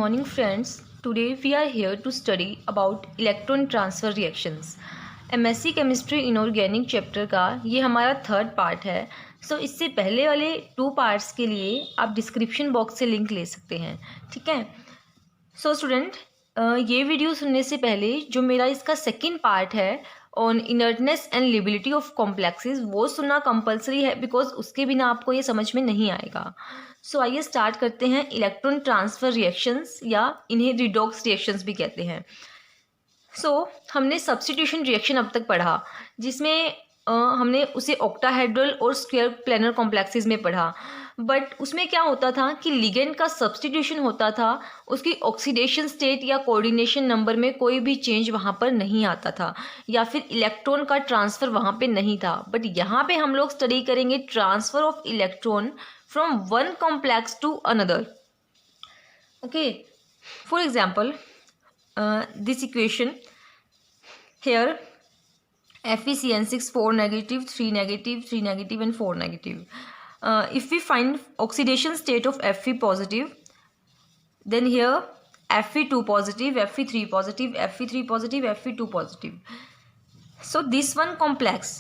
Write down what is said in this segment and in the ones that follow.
morning friends. Today we are here to study about electron transfer reactions. MSc chemistry inorganic chapter का ये हमारा third part है. इससे पहले वाले 2 पार्ट्स के लिए आप डिस्क्रिप्शन बॉक्स से लिंक ले सकते हैं. ठीक है. स्टूडेंट, ये वीडियो सुनने से पहले जो मेरा इसका सेकंड पार्ट है on inertness and liability of complexes वो सुनना कंपलसरी है, बिकॉज उसके बिना आपको ये समझ में नहीं आएगा. आइए स्टार्ट करते हैं इलेक्ट्रॉन ट्रांसफ़र रिएक्शंस, या इन्हें रिडॉक्स रिएक्शंस भी कहते हैं. हमने सब्स्टिट्यूशन रिएक्शन अब तक पढ़ा, जिसमें हमने उसे ऑक्टाहेड्रल और स्क्वायर प्लेनर कॉम्प्लेक्सेस में पढ़ा. बट उसमें क्या होता था कि लिगेंड का सब्स्टिट्यूशन होता था, उसकी ऑक्सीडेशन स्टेट या कोऑर्डिनेशन नंबर में कोई भी चेंज वहाँ पर नहीं आता था, या फिर इलेक्ट्रॉन का ट्रांसफ़र वहाँ पे नहीं था. बट यहाँ पे हम लोग स्टडी करेंगे transfer of electron from one complex to another. Okay, for example, this equation here, FeCN6 4 negative, 3 negative, 3 negative and 4 negative. If we find oxidation state of Fe positive, then here Fe2 positive, Fe3 positive, Fe3 positive, Fe2 positive. So this one complex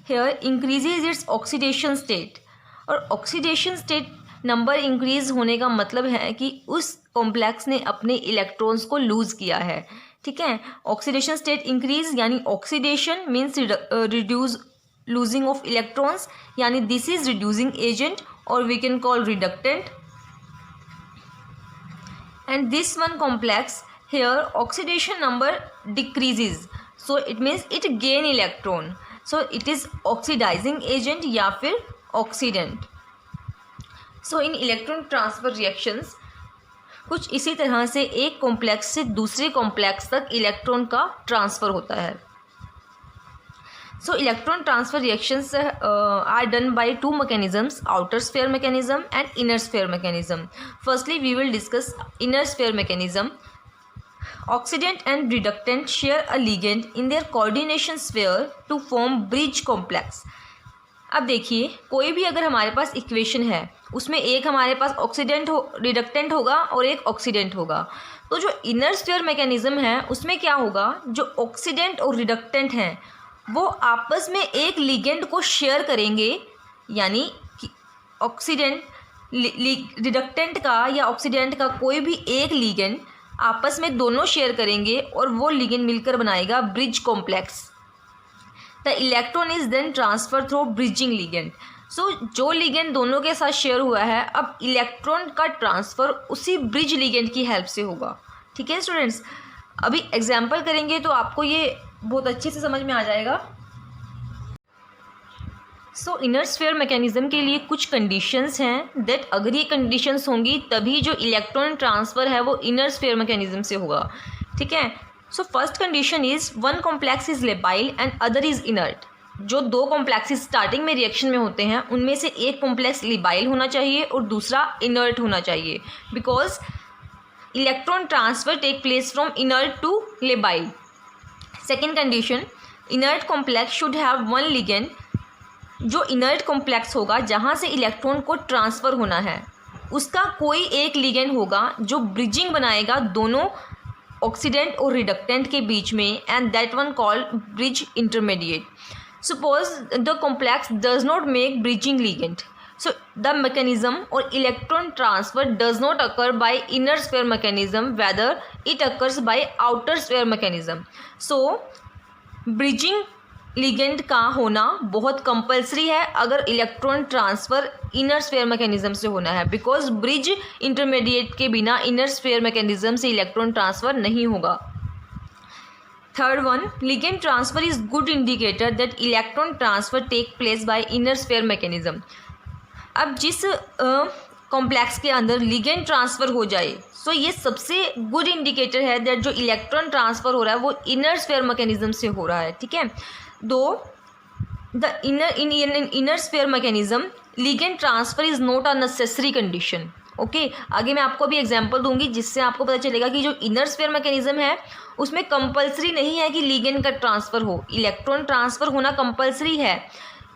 here increases its oxidation state. और oxidation state number increase होने का मतलब है कि उस complex ने अपने electrons को लूज़ किया है. ठीक है. ऑक्सीडेशन स्टेट इंक्रीज यानी oxidation means reduce losing of electrons, यानी दिस इज रिड्यूसिंग एजेंट और we can call reductant. And this one complex here oxidation number decreases, so it means it gain electron, so it is oxidizing agent या फिर oxidant. In electron transfer reactions कुछ इसी तरह से एक complex से दूसरे कॉम्प्लेक्स तक इलेक्ट्रॉन का ट्रांसफ़र होता है. Electron transfer reactions are done by 2 mechanisms, outer sphere mechanism and inner sphere mechanism. Firstly, we will discuss inner sphere mechanism. Oxidant and reductant share a ligand in their coordination sphere to form bridge complex. अब देखिए, कोई भी अगर हमारे पास equation है उसमें एक हमारे पास रिडक्टेंट होगा और एक ऑक्सीडेंट होगा. तो जो इनर स्फीयर मैकेनिज्म है उसमें क्या होगा, जो ऑक्सीडेंट और रिडक्टेंट हैं वो आपस में एक लिगेंड को शेयर करेंगे, यानी कि ऑक्सीडेंट रिडक्टेंट का या ऑक्सीडेंट का कोई भी एक लिगेंड आपस में दोनों शेयर करेंगे और वो लिगेंड मिलकर बनाएगा bridge complex. The electron is then transfer through bridging ligand. जो लिगेंड दोनों के साथ शेयर हुआ है, अब इलेक्ट्रॉन का ट्रांसफ़र उसी ब्रिज लिगेंड की हेल्प से होगा. ठीक है स्टूडेंट्स, अभी एग्जाम्पल करेंगे तो आपको ये बहुत अच्छे से समझ में आ जाएगा. इनर स्फीयर मैकेनिज्म के लिए कुछ कंडीशंस हैं दैट अगर ये कंडीशंस होंगी तभी जो इलेक्ट्रॉन ट्रांसफ़र है वो इनर स्फीयर मैकेनिज्म से होगा. ठीक है. First condition is one complex is labile and other is inert. जो 2 कॉम्प्लेक्सेस स्टार्टिंग में रिएक्शन में होते हैं उनमें से एक कॉम्प्लेक्स लिबाइल होना चाहिए और दूसरा इनर्ट होना चाहिए, because electron transfer take place from inert to labile. Second condition, inert complex should have one ligand. जो इनर्ट कॉम्प्लेक्स होगा जहाँ से इलेक्ट्रॉन को ट्रांसफ़र होना है उसका कोई एक लिगेंड होगा जो ब्रिजिंग बनाएगा दोनों ऑक्सीडेंट और रिडक्टेंट के बीच में, and that one called bridge intermediate. Suppose the complex does not make bridging ligand, so the mechanism और electron transfer does not occur by inner sphere mechanism, whether it occurs by outer sphere mechanism. Bridging ligand का होना बहुत compulsory है अगर electron transfer inner sphere mechanism से होना है, because bridge intermediate के बिना इनर स्फीयर मैकेनिज्म से इलेक्ट्रॉन ट्रांसफ़र नहीं होगा. Third one, ligand transfer is good indicator that electron transfer take place by inner sphere mechanism. अब जिस कॉम्प्लेक्स के अंदर लिगेंड ट्रांसफ़र हो जाए, ये सबसे गुड इंडिकेटर है दैट जो इलेक्ट्रॉन ट्रांसफ़र हो रहा है वो इनर स्फीयर मैकेनिज्म से हो रहा है. ठीक है. दो the inner sphere mechanism ligand transfer is not a necessary condition. Okay, आगे मैं आपको भी एग्जांपल दूंगी जिससे आपको पता चलेगा कि जो इनर स्फीयर मैकेनिज्म है उसमें कंपलसरी नहीं है कि लिगेंड का ट्रांसफ़र हो. इलेक्ट्रॉन ट्रांसफ़र होना कंपलसरी है,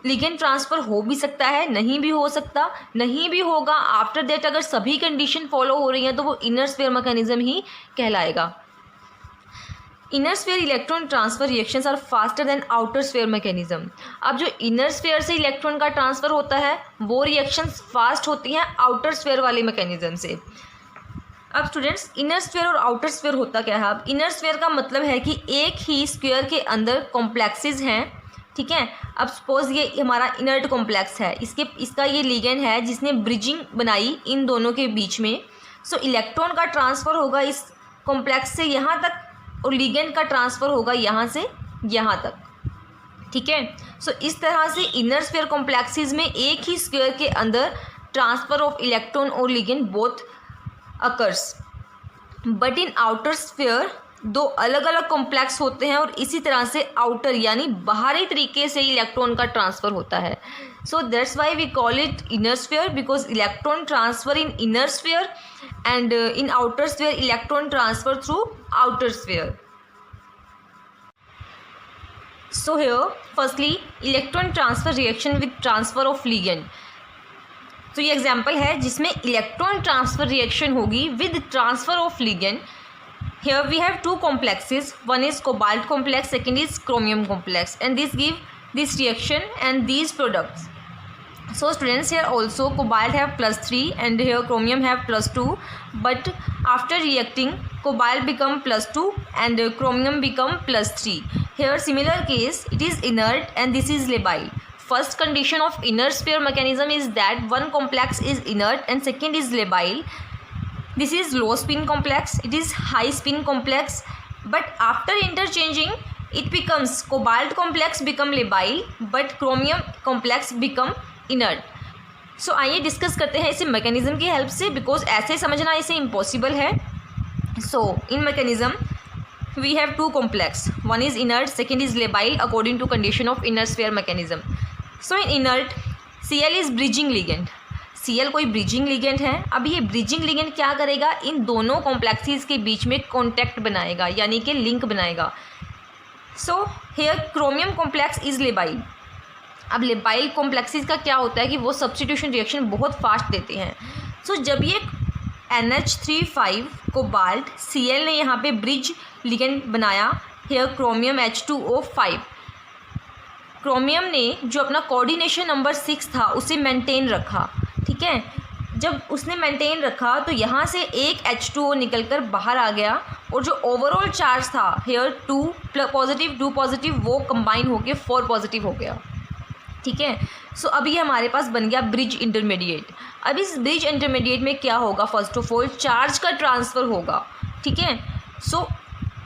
लिगेंड ट्रांसफ़र हो भी सकता है, नहीं भी हो सकता, नहीं भी होगा आफ्टर दैट अगर सभी कंडीशन फॉलो हो रही हैं तो वो इनर स्फीयर मैकेनिज्म ही कहलाएगा। Inner sphere electron transfer reactions are faster than outer sphere mechanism. अब जो इनर स्फीयर से इलेक्ट्रॉन का ट्रांसफ़र होता है वो रिएक्शंस फास्ट होती हैं आउटर स्फीयर वाले मैकेनिज्म से। अब स्टूडेंट्स, इनर स्फीयर और आउटर स्फीयर होता क्या है? अब इनर स्फीयर का मतलब है कि एक ही स्क्वायर के अंदर कॉम्प्लेक्सेस हैं, ठीक है। अब सपोज ये हमारा इनर्ट कॉम्प्लेक्स है, इसका ये लिगेंड है जिसने ब्रिजिंग बनाई इन दोनों के बीच में। सो इलेक्ट्रॉन का ट्रांसफ़र होगा इस कॉम्प्लेक्स से यहाँ तक और लिगेंड का ट्रांसफ़र होगा यहाँ से यहाँ तक, ठीक है। सो इस तरह से इनर स्फीयर कॉम्प्लेक्सेस में एक ही स्क्वायर के अंदर ट्रांसफ़र ऑफ इलेक्ट्रॉन और ligand both occurs. But in outer sphere दो अलग अलग कॉम्प्लेक्स होते हैं और इसी तरह से आउटर यानी बाहरी तरीके से इलेक्ट्रॉन का ट्रांसफ़र होता है। So that's why we call it inner sphere, because electron transfer in inner sphere and in outer sphere electron transfer through outer sphere. So here firstly electron transfer reaction with transfer of ligand. तो ये example है जिसमें electron transfer reaction होगी with transfer of ligand. Here we have two complexes, one is cobalt complex, second is chromium complex, and this give this reaction and these products. So students, here also cobalt have +3 and here chromium have +2, but after reacting cobalt become +2 and chromium become +3. Here similar case, it is inert and this is labile. First condition of inner sphere mechanism is that one complex is inert and second is labile. This is low spin complex, it is high spin complex, but after interchanging it becomes cobalt complex become labile but chromium complex become inert. So आइए discuss करते हैं इसे mechanism की help से, because ऐसे समझना इसे impossible है। So in mechanism we have two complex, one is inert, second is labile according to condition of inner sphere mechanism. So in inert Cl is bridging ligand, Cl कोई bridging ligand है। अब ये bridging ligand क्या करेगा, इन दोनों complexes के बीच में कॉन्टैक्ट बनाएगा यानी कि लिंक बनाएगा। So here chromium complex is labile. अब लेबाइल कॉम्प्लेक्सेस का क्या होता है कि वो सब्स्टिट्यूशन रिएक्शन बहुत फास्ट देते हैं। सो जब ये NH3 कोबाल्ट Cl ने यहाँ पे ब्रिज लिगेंड बनाया, हेयर क्रोमियम H2O5, क्रोमियम ने जो अपना कोऑर्डिनेशन नंबर 6 था उसे मेंटेन रखा, ठीक है। जब उसने मेंटेन रखा तो यहाँ से एक H2O निकल कर बाहर आ गया और जो ओवरऑल चार्ज था हेयर 2 पॉजिटिव 2 पॉजिटिव वो कंबाइन होके 4 पॉजिटिव हो गया, ठीक है। सो अब ये हमारे पास बन गया ब्रिज इंटरमीडिएट। अब इस ब्रिज इंटरमीडिएट में क्या होगा, फर्स्ट ऑफ ऑल चार्ज का ट्रांसफ़र होगा, ठीक है। सो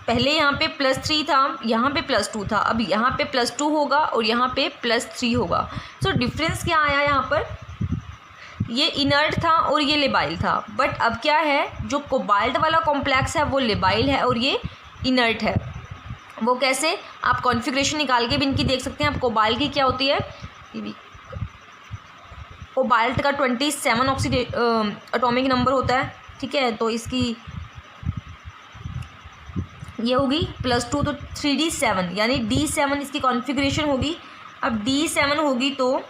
पहले यहाँ पे +3 था, यहाँ पे +2 था, अब यहाँ पे +2 होगा और यहाँ पे +3 होगा। सो डिफरेंस क्या आया यहाँ पर, ये इनर्ट था और ये लेबाइल था, बट अब क्या है, जो कोबाल्ट वाला कॉम्प्लेक्स है वो लेबाइल है और ये इनर्ट है। वो कैसे, आप कॉन्फ़िगरेशन निकाल के भी इनकी देख सकते हैं। अब कोबाल्ट की क्या होती है, कोबाल्ट का 27 एटॉमिक नंबर होता है, ठीक है। तो इसकी ये होगी +2 तो 3d7 यानी d7 इसकी कॉन्फ़िगरेशन होगी। अब d7 होगी तो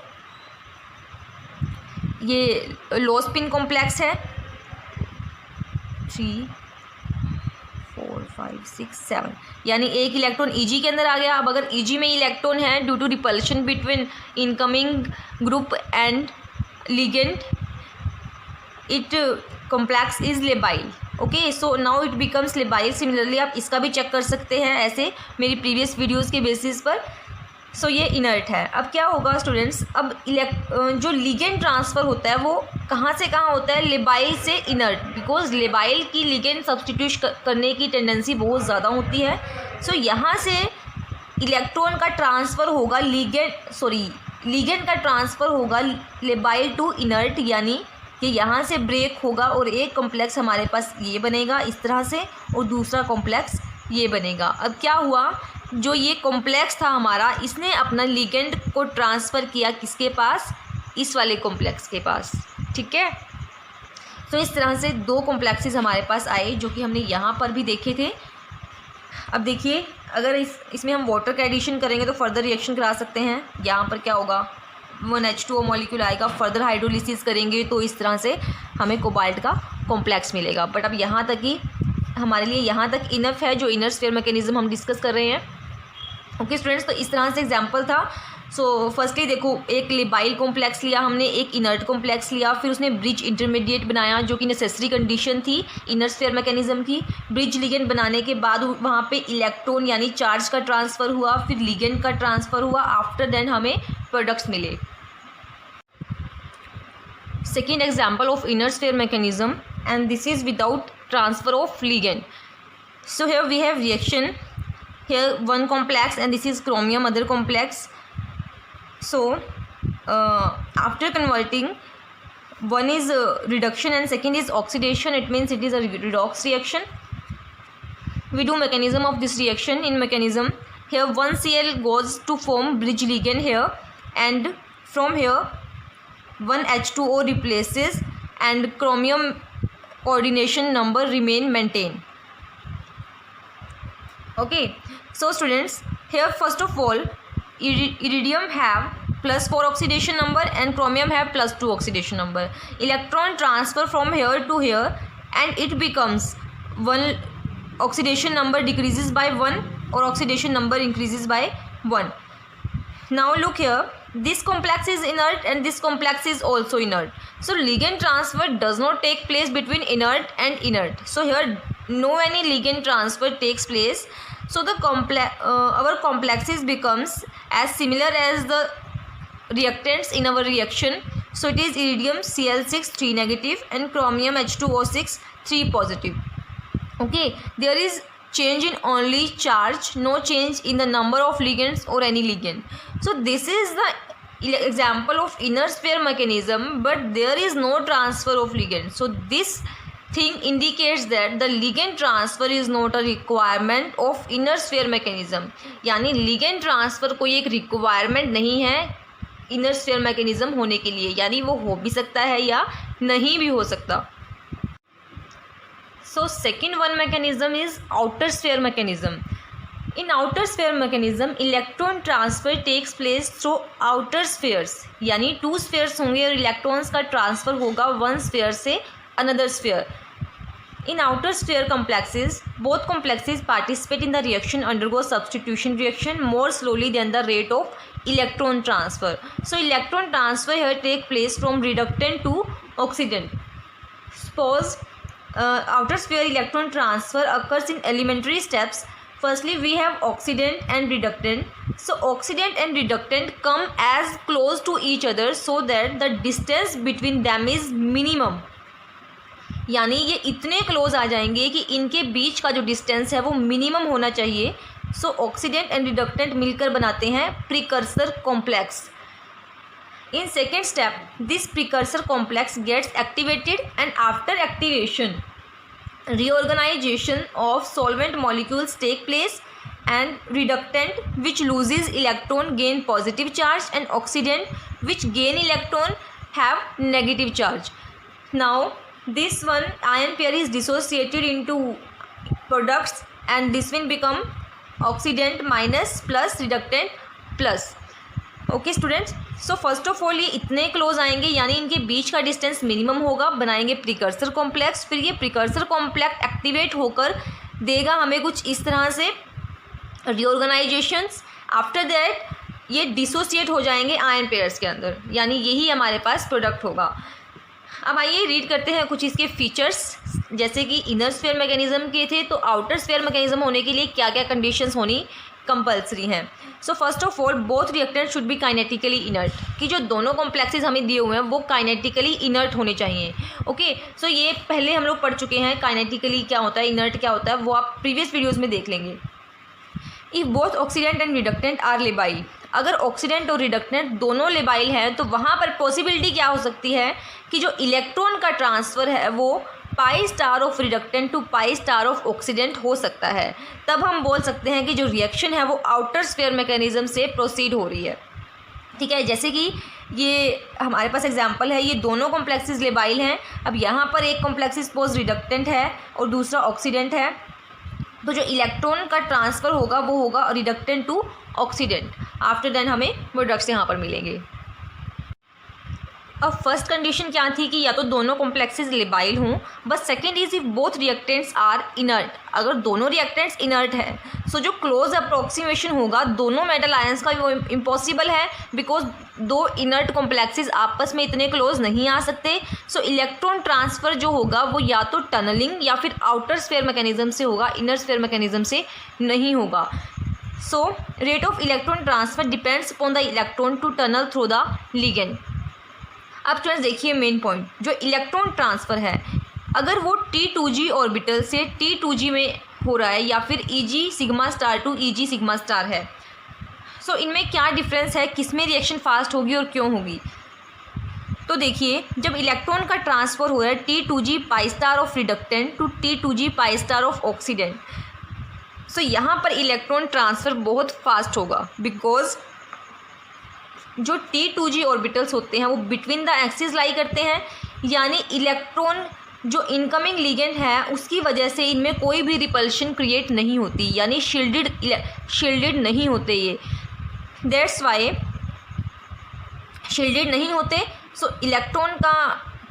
ये लो स्पिन कॉम्प्लेक्स है, 3 4 5 6 7 यानी एक इलेक्ट्रॉन Eg के अंदर आ गया। अब अगर Eg में इलेक्ट्रॉन है due to repulsion between incoming group and ligand, it complex is labile. Okay, so now it becomes labile. Similarly आप इसका भी चेक कर सकते हैं ऐसे मेरी प्रीवियस वीडियोज़ के बेसिस पर। सो ये इनर्ट है। अब क्या होगा स्टूडेंट्स, अब जो लिगेंड ट्रांसफ़र होता है वो कहाँ से कहाँ होता है, लेबाइल से इनर्ट, बिकॉज लेबाइल की लिगेंड सब्स्टिट्यूट करने की टेंडेंसी बहुत ज़्यादा होती है। सो यहाँ से इलेक्ट्रॉन का ट्रांसफ़र होगा लिगेंड का ट्रांसफ़र होगा लेबाइल टू इनर्ट, यानी कि यहाँ से ब्रेक होगा और एक कॉम्प्लेक्स हमारे पास ये बनेगा इस तरह से और दूसरा कॉम्प्लेक्स ये बनेगा। अब क्या हुआ, जो ये कॉम्प्लेक्स था हमारा, इसने अपना लिगेंड को ट्रांसफ़र किया किसके पास, इस वाले कॉम्प्लेक्स के पास, ठीक है। तो इस तरह से दो कॉम्प्लेक्सेस हमारे पास आए जो कि हमने यहाँ पर भी देखे थे। अब देखिए, अगर इसमें हम वाटर का एडिशन करेंगे तो फर्दर रिएक्शन करा सकते हैं। यहाँ पर क्या होगा, 1H2O मॉलिक्यूल आएगा, फर्दर हाइड्रोलिसिस करेंगे तो इस तरह से हमें कोबाल्ट का कॉम्प्लेक्स मिलेगा। बट अब यहाँ तक ही हमारे लिए यहाँ तक इनफ है जो इनर स्फीयर मैकेनिज्म हम डिस्कस कर रहे हैं। ओके स्टूडेंट्स, तो इस तरह से एग्जांपल था। सो फर्स्टली देखो, एक लिबाइल कॉम्प्लेक्स लिया हमने, एक इनर्ट कॉम्प्लेक्स लिया, फिर उसने ब्रिज इंटरमीडिएट बनाया जो कि नेसेसरी कंडीशन थी इनर स्फीयर मैकेनिज्म की। ब्रिज लिगेंड बनाने के बाद वहाँ पे इलेक्ट्रॉन यानी चार्ज का ट्रांसफ़र हुआ, फिर लिगेंड का ट्रांसफ़र हुआ, आफ्टर देन हमें प्रोडक्ट्स मिले। Second example of inner sphere mechanism, and this is without transfer of ligand. So here we have reaction, here one complex and this is chromium other complex. So after converting, one is reduction and second is oxidation. It means it is a redox reaction. We do mechanism of this reaction. In mechanism, here one Cl goes to form bridge ligand here, and from here one H2O replaces and chromium coordination number remain maintained. Okay, so students, here first of all iridium have +4 oxidation number and chromium have +2 oxidation number. Electron transfer from here to here and it becomes one oxidation number decreases by 1 or oxidation number increases by 1. Now look here, this complex is inert and this complex is also inert. So ligand transfer does not take place between inert and inert. So here no any ligand transfer takes place. So the our complexes becomes as similar as the reactants in our reaction. So it is iridium Cl6 3 negative and chromium H2O6 3 positive. Okay, there is change in only charge, no change in the number of ligands or any ligand. So this is the example of inner sphere mechanism, but there is no transfer of ligand. So this thing indicates that the ligand transfer is not a requirement of inner sphere mechanism. यानी ligand transfer कोई एक requirement नहीं है inner sphere mechanism होने के लिए, यानी वो हो भी सकता है या नहीं भी हो सकता. So second one mechanism is outer sphere mechanism. In outer sphere mechanism, electron transfer takes place through outer spheres. यानी 2 spheres होंगे और electrons का transfer होगा one sphere से another sphere. In outer sphere complexes, both complexes participate in the reaction, undergo substitution reaction more slowly than the rate of electron transfer. So electron transfer here take place from reductant to oxidant. Suppose outer sphere electron transfer occurs in elementary steps. Firstly, we have oxidant and reductant. So oxidant and reductant come as close to each other so that the distance between them is minimum. यानी ये इतने close आ जाएंगे कि इनके बीच का जो distance है वो मिनिमम होना चाहिए. सो ऑक्सीडेंट एंड रिडक्टेंट मिलकर बनाते हैं precursor complex. In second step, this precursor complex gets activated and after activation reorganization of solvent molecules take place, and reductant which loses electron gain positive charge and oxidant which gain electron have negative charge. Now this one ion pair is dissociated into products and this will become oxidant minus plus reductant plus. Okay students, so first of all ये इतने close आएंगे यानी इनके बीच का distance minimum होगा, बनाएंगे precursor complex. फिर ये प्रिकर्सर कॉम्प्लेक्स एक्टिवेट होकर देगा हमें कुछ इस तरह से रीऑर्गेनाइजेशंस. आफ्टर दैट ये डिसोसिएट हो जाएंगे आयन पेयर्स के अंदर, यानी यही हमारे पास प्रोडक्ट होगा. अब आइए रीड करते हैं कुछ इसके फीचर्स. जैसे कि इनर स्फीयर मैकेनिज्म के थे, तो आउटर स्फीयर मैकेनिज्म होने के लिए क्या क्या कंडीशंस होनी कंपल्सरी हैं. So first of all, both reactant should be kinetically inert, कि जो दोनों कॉम्प्लेक्सेस हमें दिए हुए हैं वो काइनेटिकली इनर्ट होने चाहिए. ओके, सो ये पहले हम लोग पढ़ चुके हैं काइनेटिकली क्या होता है, इनर्ट क्या होता है, वो आप प्रीवियस वीडियोज़ में देख लेंगे. If both oxidant and reductant are labile, अगर ऑक्सीडेंट और रिडक्टेंट दोनों लेबाइल हैं तो वहाँ पर पॉसिबिलिटी क्या हो सकती है कि जो इलेक्ट्रॉन का ट्रांसफ़र है वो pi star of reductant to pi star of oxidant हो सकता है. तब हम बोल सकते हैं कि जो रिएक्शन है वो आउटर स्फीयर मैकेनिज्म से प्रोसीड हो रही है. ठीक है, जैसे कि ये हमारे पास एग्जांपल है, ये दोनों कॉम्प्लेक्सेस लेबाइल हैं. अब यहाँ पर एक कॉम्प्लेक्स सपोज रिडक्टेंट है और दूसरा ऑक्सीडेंट है, तो जो इलेक्ट्रॉन का ट्रांसफ़र होगा वो होगा reductant to oxidant. After then हमें प्रोडक्ट्स यहाँ पर मिलेंगे. अब फर्स्ट कंडीशन क्या थी कि या तो दोनों कॉम्प्लेक्सेस लेबाइल हों, but second is if both reactants are inert. अगर दोनों रिएक्टेंट्स इनर्ट है सो जो क्लोज अप्रोक्सीमेशन होगा दोनों मेटल आयंस का वो इम्पॉसिबल है, बिकॉज दो इनर्ट कॉम्प्लेक्सेस आपस में इतने क्लोज नहीं आ सकते। सो इलेक्ट्रॉन ट्रांसफ़र जो होगा वो या तो टनलिंग या फिर आउटर स्फीयर मैकेनिज्म से होगा, इनर स्फीयर मैकेनिज्म से नहीं होगा। So rate of electron transfer depends upon the electron to tunnel through the ligand. अब स्टूडेंट्स देखिए मेन पॉइंट, जो इलेक्ट्रॉन ट्रांसफ़र है अगर वो T2G ऑर्बिटल से T2G में हो रहा है या फिर EG sigma star to EG sigma star है, सो इनमें क्या डिफरेंस है, किस में रिएक्शन फास्ट होगी और क्यों होगी। तो देखिए जब इलेक्ट्रॉन का ट्रांसफ़र हो रहा है T2G pi star of reductant to T2G pi star of oxidant, so यहाँ पर इलेक्ट्रॉन ट्रांसफ़र बहुत फास्ट होगा, बिकॉज जो T2G ऑर्बिटल्स होते हैं वो बिटवीन द एक्सिस लाई करते हैं, यानी इलेक्ट्रॉन जो इनकमिंग लिगेंड है उसकी वजह से इनमें कोई भी रिपल्शन क्रिएट नहीं होती, यानी शील्डेड नहीं होते ये, दैट्स वाई शील्डेड नहीं होते। सो इलेक्ट्रॉन का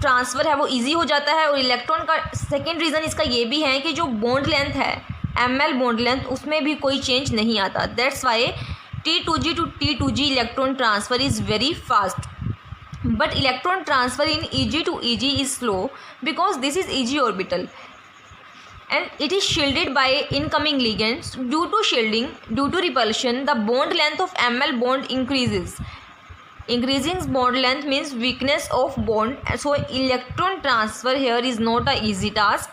ट्रांसफ़र है वो इजी हो जाता है। और इलेक्ट्रॉन का सेकेंड रीज़न इसका ये भी है कि जो बॉन्ड लेंथ है ml बॉन्ड लेंथ उसमें भी कोई चेंज नहीं आता, that's why T2G to T2G electron transfer is very fast, but electron transfer in EG to EG is slow because this is EG orbital and it is shielded by incoming ligands. Due to shielding, due to repulsion, the bond length of ml bond increases. Increasing bond length means weakness of bond, so electron transfer here is not a easy task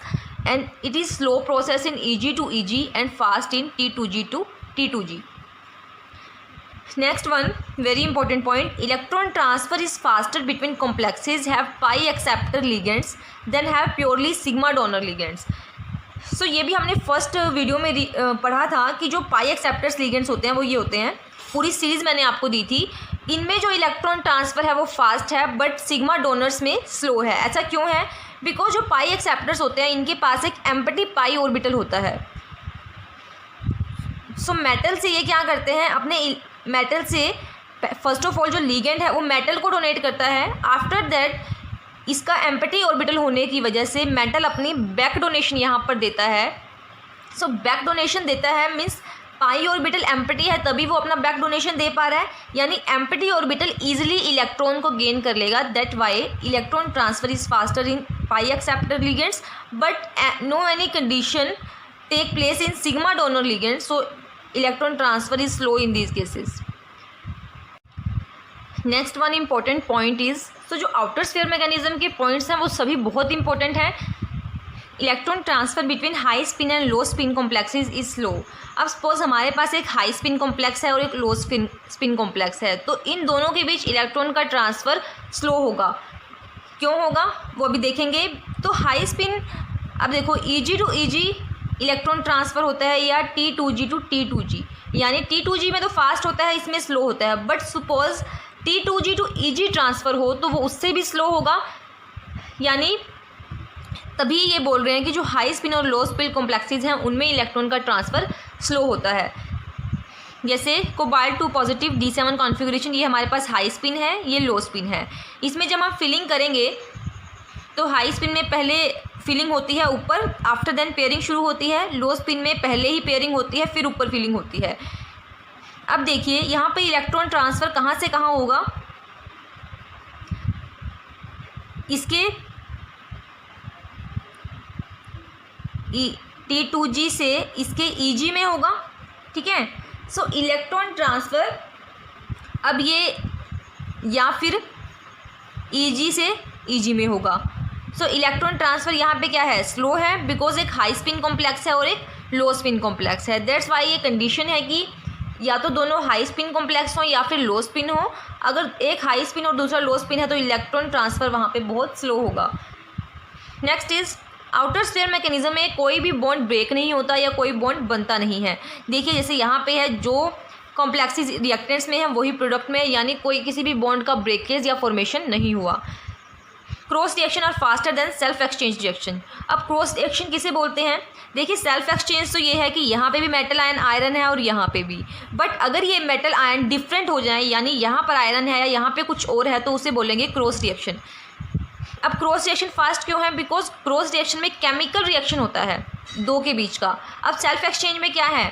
and it is slow process in EG to EG and fast in T2G to T2G. Next one, very important point, electron transfer is faster between complexes have pi acceptor ligands than have purely sigma donor ligands. So ये भी हमने first video में पढ़ा था कि जो पाई acceptors ligands होते हैं वो ये होते हैं, पूरी सीरीज़ मैंने आपको दी थी। इनमें जो इलेक्ट्रॉन ट्रांसफ़र है वो फास्ट है बट सिग्मा डोनर्स में स्लो है। ऐसा क्यों है, बिकॉज जो पाई एक्सेप्टर्स होते हैं इनके पास एक एम्प्टी पाई ऑर्बिटल होता है। सो मेटल से ये क्या करते हैं, अपने मेटल से फर्स्ट ऑफ ऑल जो लिगेंड है वो मेटल को डोनेट करता है, आफ्टर दैट इसका एम्प्टी ऑर्बिटल होने की वजह से मेटल अपनी बैक डोनेशन यहाँ पर देता है। सो बैक डोनेशन देता है मीन्स पाई ऑर्बिटल एम्प्टी है तभी वो अपना बैक डोनेशन दे पा रहा है, यानी एम्प्टी ऑर्बिटल ईजिली इलेक्ट्रॉन को गेन कर लेगा, that why electron transfer is faster in pi acceptor ligands but no any condition take place in sigma donor ligands, so electron transfer is slow in these cases. Next one important point is, so जो outer sphere mechanism के points हैं वो सभी बहुत important हैं। Electron transfer between high spin and low spin complexes is slow. अब suppose हमारे पास एक हाई स्पिन कॉम्प्लेक्स है और एक लो स्पिन कॉम्प्लेक्स है, तो इन दोनों के बीच इलेक्ट्रॉन का ट्रांसफ़र स्लो होगा। क्यों होगा वो भी देखेंगे। तो हाई स्पिन, अब देखो EG to EG electron transfer होता है या T2G टू T2G, यानी T2G में तो फास्ट होता है, इसमें स्लो होता है। But suppose T2G to EG transfer हो तो वो उससे भी स्लो होगा, यानी तभी ये बोल रहे हैं कि जो हाई स्पिन और लो स्पिन कॉम्प्लेक्सेस हैं उनमें इलेक्ट्रॉन का ट्रांसफ़र स्लो होता है। जैसे कोबाल्ट 2 पॉजिटिव D7 कॉन्फ़िगरेशन, ये हमारे पास हाई स्पिन है, ये लो स्पिन है। इसमें जब हम फिलिंग करेंगे तो हाई स्पिन में पहले फिलिंग होती है ऊपर, आफ्टर देन पेयरिंग शुरू होती है। लो स्पिन में पहले ही पेयरिंग होती है फिर ऊपर फिलिंग होती है। अब देखिए यहाँ पे इलेक्ट्रॉन ट्रांसफ़र कहाँ से कहाँ होगा, इसके T2G से इसके EG में होगा, ठीक है। सो इलेक्ट्रॉन ट्रांसफ़र अब ये या फिर EG से EG में होगा। सो इलेक्ट्रॉन ट्रांसफ़र यहाँ पे क्या है, स्लो है, बिकॉज एक हाई स्पिन कॉम्प्लेक्स है और एक लो स्पिन कॉम्प्लेक्स है। दैट्स वाई ये कंडीशन है कि या तो दोनों हाई स्पिन कॉम्प्लेक्स हो या फिर लो स्पिन हो। अगर एक हाई स्पिन और दूसरा लो स्पिन है तो इलेक्ट्रॉन ट्रांसफ़र वहाँ पे बहुत स्लो होगा। Next is outer sphere mechanism में कोई भी बॉन्ड ब्रेक नहीं होता या कोई बॉन्ड बनता नहीं है। देखिए जैसे यहाँ पे है, जो कॉम्प्लेक्सेस रिएक्टेंट्स में है वही प्रोडक्ट में है, यानी कोई किसी भी बॉन्ड का ब्रेकेज या फॉर्मेशन नहीं हुआ। Cross reaction are faster than self exchange reaction. अब क्रॉस रिएक्शन किसे बोलते हैं? देखिए सेल्फ एक्सचेंज तो ये है कि यहाँ पे भी मेटल आयन आयरन है और यहाँ पे भी, बट अगर ये मेटल आयन डिफरेंट हो जाए, यानी यहाँ पर आयरन है या यहाँ पे कुछ और है, तो उसे बोलेंगे क्रॉस रिएक्शन। अब क्रॉस रिएक्शन फास्ट क्यों है? बिकॉज क्रॉस रिएक्शन में केमिकल रिएक्शन होता है दो के बीच का। अब सेल्फ एक्सचेंज में क्या है,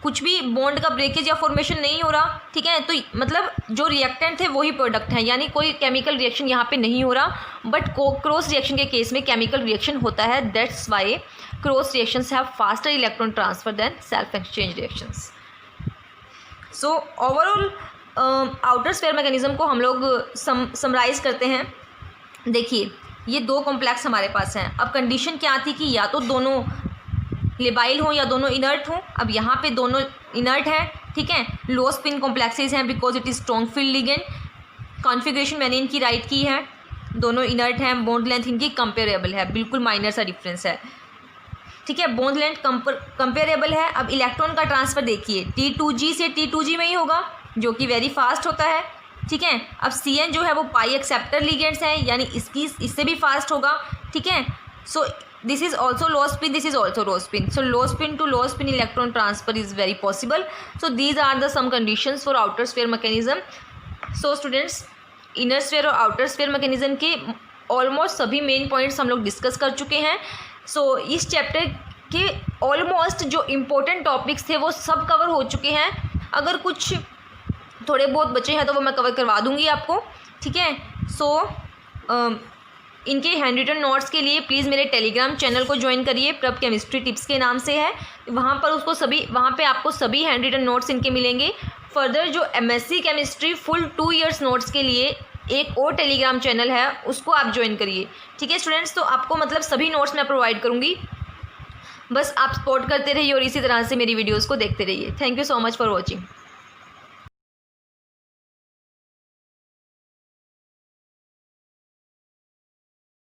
कुछ भी बॉन्ड का ब्रेकेज या फॉर्मेशन नहीं हो रहा, ठीक है, तो मतलब जो रिएक्टेंट थे वही प्रोडक्ट है, यानी कोई केमिकल रिएक्शन यहाँ पे नहीं हो रहा। बट क्रॉस रिएक्शन के केस में केमिकल रिएक्शन होता है, that's why cross reactions have faster electron transfer than self exchange reactions. So overall outer sphere mechanism को हम लोग समराइज करते हैं। देखिए ये दो कॉम्प्लेक्स हमारे पास हैं। अब कंडीशन क्या थी कि या तो दोनों लेबाइल हों या दोनों इनर्ट हों। अब यहाँ पे दोनों इनर्ट हैं, ठीक है, लो स्पिन कॉम्प्लेक्सेस हैं because it is strong field ligand. Configuration मैंने इनकी राइट की है, दोनों इनर्ट हैं, बॉन्ड लेंथ इनकी कंपेरेबल है, बिल्कुल माइनर सा डिफरेंस है, ठीक है, बॉन्ड लेंथ कंपेरेबल है। अब इलेक्ट्रॉन का ट्रांसफ़र देखिए T2G से T2G में ही होगा, जो कि वेरी फास्ट होता है, ठीक है। अब CN जो है वो पाई एक्सेप्टर लिगेंड्स हैं, यानी इससे भी फास्ट होगा, ठीक है। सो this is also low spin, this is also low spin, so low spin to low spin electron transfer is very possible. So these are the some conditions for outer sphere mechanism. So students, inner sphere और outer sphere mechanism के almost सभी main points हम लोग discuss कर चुके हैं। सो इस chapter के ऑलमोस्ट जो इम्पोर्टेंट टॉपिक्स थे वो सब कवर हो चुके हैं। अगर कुछ थोड़े बहुत बचे हैं तो वो मैं कवर करवा दूंगी आपको, ठीक है। सो इनके हैंड रिटन नोट्स के लिए प्लीज़ मेरे टेलीग्राम चैनल को ज्वाइन करिए, प्रभ केमिस्ट्री टिप्स के नाम से है। वहाँ पे आपको सभी हैंड रिटन नोट्स इनके मिलेंगे। फर्दर जो MSc chemistry full 2 years notes के लिए एक और टेलीग्राम चैनल है, उसको आप ज्वाइन करिए, ठीक है स्टूडेंट्स। तो आपको मतलब सभी नोट्स मैं प्रोवाइड करूँगी, बस आप सपोर्ट करते रहिए और इसी तरह से मेरी वीडियोज़ को देखते रहिए। Thank you so much for watching.